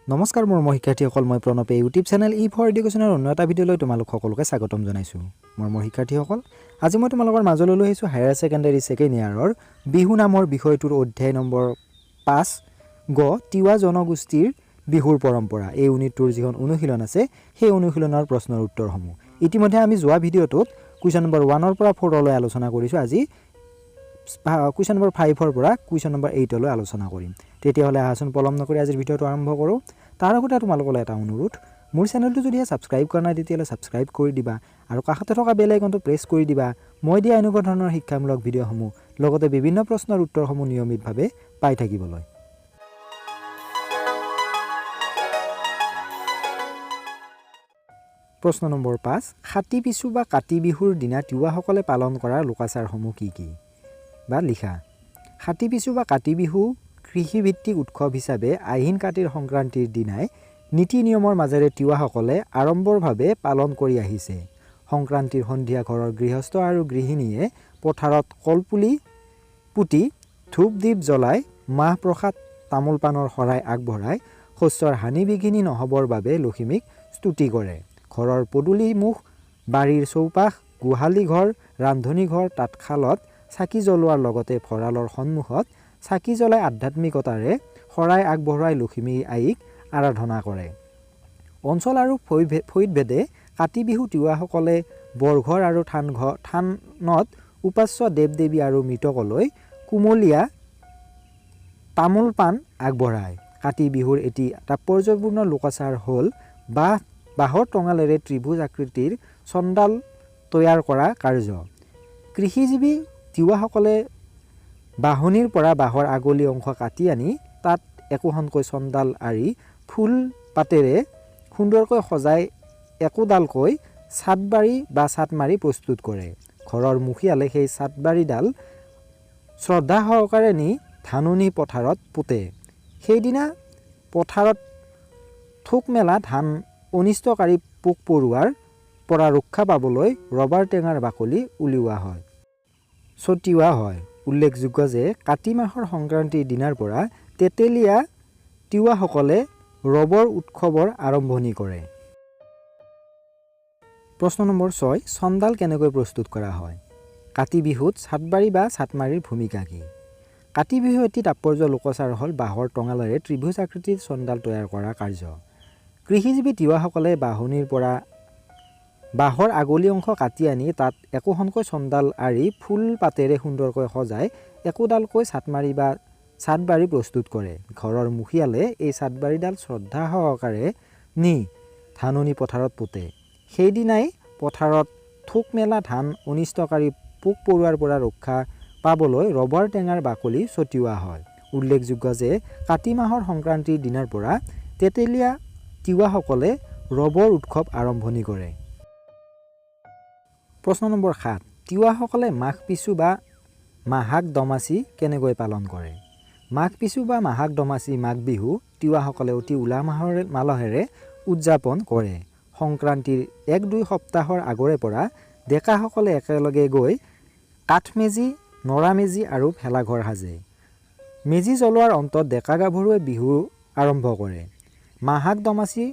নমস্কাৰ মোৰ শিক্ষাৰ্থীসকল, মই প্ৰণৱে ইউটিউব চেনেল ফৰ এডুকেশ্যনৰ অন্য এটা ভিডিঅ'লৈ তোমালোক সকলোকে স্বাগতম জনাইছোঁ। মোৰ শিক্ষাৰ্থীসকল, আজি মই তোমালোকৰ মাজলৈ লৈ আহিছোঁ হায়াৰ ছেকেণ্ডাৰী ছেকেণ্ড ইয়াৰৰ বিহু নামৰ বিষয়টোৰ অধ্যায় নম্বৰ 5 গ তিৱা জনগোষ্ঠীৰ বিহুৰ পৰম্পৰা। এই ইউনিটটোৰ যিখন অনুশীলন আছে সেই অনুশীলনৰ প্ৰশ্নৰ উত্তৰসমূহ ইতিমধ্যে আমি যোৱা ভিডিঅ'টোত কুৱেশ্যন নম্বৰ 1ৰ পৰা 4লৈ আলোচনা কৰিছোঁ। আজি কুৱেশ্যন নম্বৰ 5ৰ পৰা কুৱেশ্যন নম্বৰ 8লৈ আলোচনা কৰিম। তেতিয়াহ'লে আহাচোন পলম নকৰি আজিৰ ভিডিঅ'টো আৰম্ভ কৰোঁ। তাৰ আগতে তোমালোকলৈ এটা অনুৰোধ, মোৰ চেনেলটো যদি ছাবস্ক্ৰাইব কৰা নাই তেতিয়াহ'লে ছাবস্ক্ৰাইব কৰি দিবা আৰু কাষতে থকা বেল আইকনটো প্ৰেছ কৰি দিবা। মই দিয়া এনেকুৱা ধৰণৰ শিক্ষামূলক ভিডিঅ'সমূহ লগতে বিভিন্ন প্ৰশ্নৰ উত্তৰসমূহ নিয়মিতভাৱে পাই থাকিবলৈ। প্ৰশ্ন নম্বৰ 5, কাতি বিহু বা কাতি বিহুৰ দিনা তিৱাসকলে পালন কৰা লোকাচাৰসমূহ কি কি? বা লিখা। কাতি বিহু বা কাতি বিহু কৃষিভিত্তিক উৎসৱ হিচাপে আহিন কাতিৰ সংক্ৰান্তিৰ দিনাই নীতি নিয়মৰ মাজেৰে তিৱাসকলে আড়ম্বৰভাৱে পালন কৰি আহিছে। সংক্ৰান্তিৰ সন্ধিয়া ঘৰৰ গৃহস্থ আৰু গৃহিণীয়ে পথাৰত কলপুলি পুতি ধূপ দীপ জ্বলাই মাহ প্ৰসাদ তামোল পাণৰ শৰাই আগবঢ়াই শস্যৰ হানি বিঘিনি নহ'বৰ বাবে লখিমীক স্তুতি কৰে। ঘৰৰ পদূলি মুখ, বাৰীৰ চৌপাশ, গোহালি ঘৰ, ৰান্ধনি ঘৰ, তাঁতশালত চাকি জ্বলোৱাৰ লগতে ভঁৰালৰ সন্মুখত চাকি জ্বলাই আধ্যাত্মিকতাৰে শৰাই আগবঢ়াই লখিমী আইক আৰাধনা কৰে। অঞ্চল আৰু ফৈদভেদে কাতি বিহু তিৱাসকলে বৰঘৰ আৰু থানত উপাস্য দেৱ দেৱী আৰু মৃতকলৈ কুমলীয়া তামোল পাণ আগবঢ়ায়। কাতি বিহুৰ এটি তাৎপৰ্যপূৰ্ণ লোকাচাৰ হ'ল বাঁহৰ টঙালেৰে ত্ৰিভুজ আকৃতিৰ চণ্ডাল তৈয়াৰ কৰা কাৰ্য। কৃষিজীৱী তিৱাসকলে বাঁহনিৰ পৰা বাঁহৰ আগলি অংশ কাটি আনি তাত একোখনকৈ চণ্ডাল আঁৰি ফুল পাতেৰে সুন্দৰকৈ সজাই একোডালকৈ চাটবাৰি বা চাটমাৰি প্ৰস্তুত কৰে। ঘৰৰ মুখিয়ালে সেই চাটবাৰিডাল শ্ৰদ্ধা সহকাৰে নি ধাননি পথাৰত পোতে। সেইদিনা পথাৰত থোক মেলা ধান অনিষ্টকাৰী পোক পৰুৱাৰ পৰা ৰক্ষা পাবলৈ ৰবাৰ টেঙাৰ বাকলি ছটিওৱা হয়। উল্লেখযোগ্য যে কাতি মাহৰ সংক্ৰান্তিৰ দিনাৰ পৰা তেতেলীয়া তিৱাসকলে ৰবৰ উৎসৱৰ আৰম্ভণি কৰে। প্ৰশ্ন নম্বৰ 6, চণ্ডাল কেনেকৈ প্ৰস্তুত কৰা হয়? কাতি বিহুত চাটবাৰি বা চাটমাৰিৰ ভূমিকা কি? কাতি বিহু এটি তাৎপৰ্য লোকাচাৰ হ'ল বাঁহৰ টঙালেৰে ত্ৰিভুজ আকৃতিৰ চণ্ডাল তৈয়াৰ কৰা কাৰ্য। কৃষিজীৱী তিৱাসকলে বাঁহনিৰ পৰা বাঁহৰ আগলি অংশ কাটি আনি তাত একোখনকৈ চণ্ডাল আঁৰি ফুল পাতেৰে সুন্দৰকৈ সজাই একোডালকৈ চাটমাৰি বা চাটবাৰি প্ৰস্তুত কৰে। ঘৰৰ মুখিয়ালে এই চাটবাৰিডাল শ্ৰদ্ধা সহকাৰে নি ধাননি পথাৰত পোতে। সেইদিনাই পথাৰত থোক মেলা ধান অনিষ্টকাৰী পোক পৰুৱাৰ পৰা ৰক্ষা পাবলৈ ৰবাৰ টেঙাৰ বাকলি ছটিওৱা হয়। উল্লেখযোগ্য যে কাতি মাহৰ সংক্ৰান্তিৰ দিনাৰ পৰা তেতেলীয়া তিৱাসকলে ৰবৰ উৎসৱ আৰম্ভণি কৰে। প্ৰশ্ন নম্বৰ 7, তিৱাসকলে মাঘ বিহু বা মাহাক দমাচি কেনেকৈ পালন কৰে? মাঘ বিহু বা মাহাক দমাচি মাঘ বিহু তিৱাসকলে অতি উলহ মালহেৰে উদযাপন কৰে। সংক্ৰান্তিৰ 1-2 সপ্তাহৰ আগৰে পৰা ডেকাসকলে একেলগে গৈ কাঠমেজি, নৰামেজি আৰু ভেলাঘৰ সাজে। মেজি জ্বলোৱাৰ অন্তত ডেকা গাভৰুৱে বিহু আৰম্ভ কৰে। মাহাক দমাচি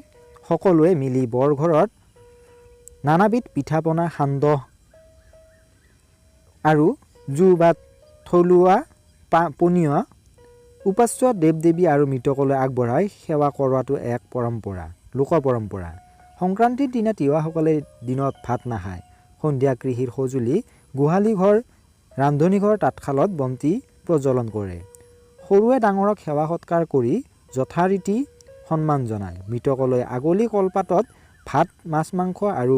সকলোৱে মিলি বৰঘৰত নানাবিধ পিঠা পনা, সান্দহ আৰু জু বা থলুৱা পনীয় উপাস্য দেৱ দেৱী আৰু মৃতকলৈ আগবঢ়াই সেৱা কৰোৱাটো এক লোক পৰম্পৰা। সংক্ৰান্তিৰ দিনা তিৱাসকলে দিনত ভাত নাখায়। সন্ধিয়া কৃষিৰ সঁজুলি, গোহালি ঘৰ, ৰান্ধনি ঘৰ, তাঁতশালত বন্তি প্ৰজ্বলন কৰে। সৰুৱে ডাঙৰক সেৱা সৎকাৰ কৰি যথাৰীতি সন্মান জনায়। মৃতকলৈ আগলি কলপাতত ভাত, মাছ মাংস আৰু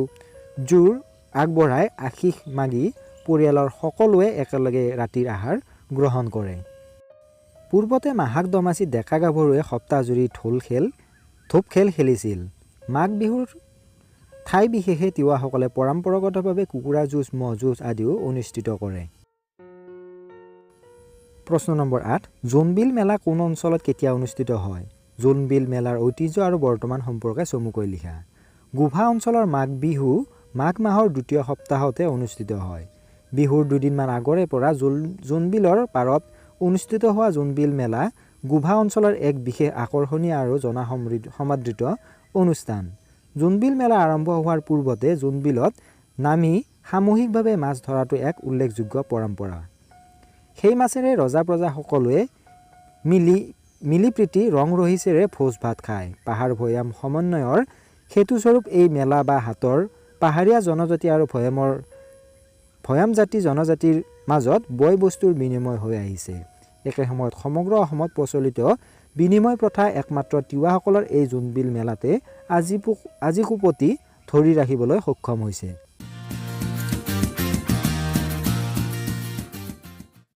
জোৰ আগবঢ়াই আশীষ মাগি পৰিয়ালৰ সকলোৱে একেলগে ৰাতিৰ আহাৰ গ্ৰহণ কৰে। পূৰ্বতে মাহাক দমাচিত ডেকা গাভৰুৱে সপ্তাহজুৰি ঢোপ খেল খেলিছিল। মাঘ বিহুৰ ঠাই বিশেষে তিৱাসকলে পৰম্পৰাগতভাৱে কুকুৰা যুঁজ, ম'হ যুঁজ আদিও অনুষ্ঠিত কৰে। প্ৰশ্ন নম্বৰ 8, জোনবিল মেলা কোন অঞ্চলত কেতিয়া অনুষ্ঠিত হয়? জোনবিল মেলাৰ ঐতিহ্য আৰু বৰ্তমান সম্পৰ্কে চমুকৈ লিখা। গোভা অঞ্চলৰ মাঘ বিহু মাঘ মাহৰ 2য় সপ্তাহতে অনুষ্ঠিত হয়। বিহুৰ 2 দিনমান আগৰে পৰা জোনবিলৰ পাৰত অনুষ্ঠিত হোৱা জোনবিল মেলা গোভা অঞ্চলৰ এক বিশেষ আকৰ্ষণীয় আৰু জনসমাদৃত অনুষ্ঠান। জোনবিল মেলা আৰম্ভ হোৱাৰ পূৰ্বতে জোনবিলত নামি সামূহিকভাৱে মাছ ধৰাটো এক উল্লেখযোগ্য পৰম্পৰা। সেই মাছেৰে ৰজা প্ৰজাসকলোৱে মিলি প্ৰীতি ৰং ৰহিছেৰে ভোজ ভাত খায়। পাহাৰ ভৈয়াম সমন্বয়ৰ সেতুস্বৰূপ এই মেলা বা হাটৰ পাহাৰীয়া জনজাতি আৰু ভৈয়াম জাতি জনজাতিৰ মাজত বয় বস্তুৰ বিনিময় হৈ আহিছে। একে সময়ত সমগ্ৰ অসমত প্ৰচলিত বিনিময় প্ৰথা একমাত্ৰ তিৱাসকলৰ এই জোনবিল মেলাতে আজিকোপতি ধৰি ৰাখিবলৈ সক্ষম হৈছে।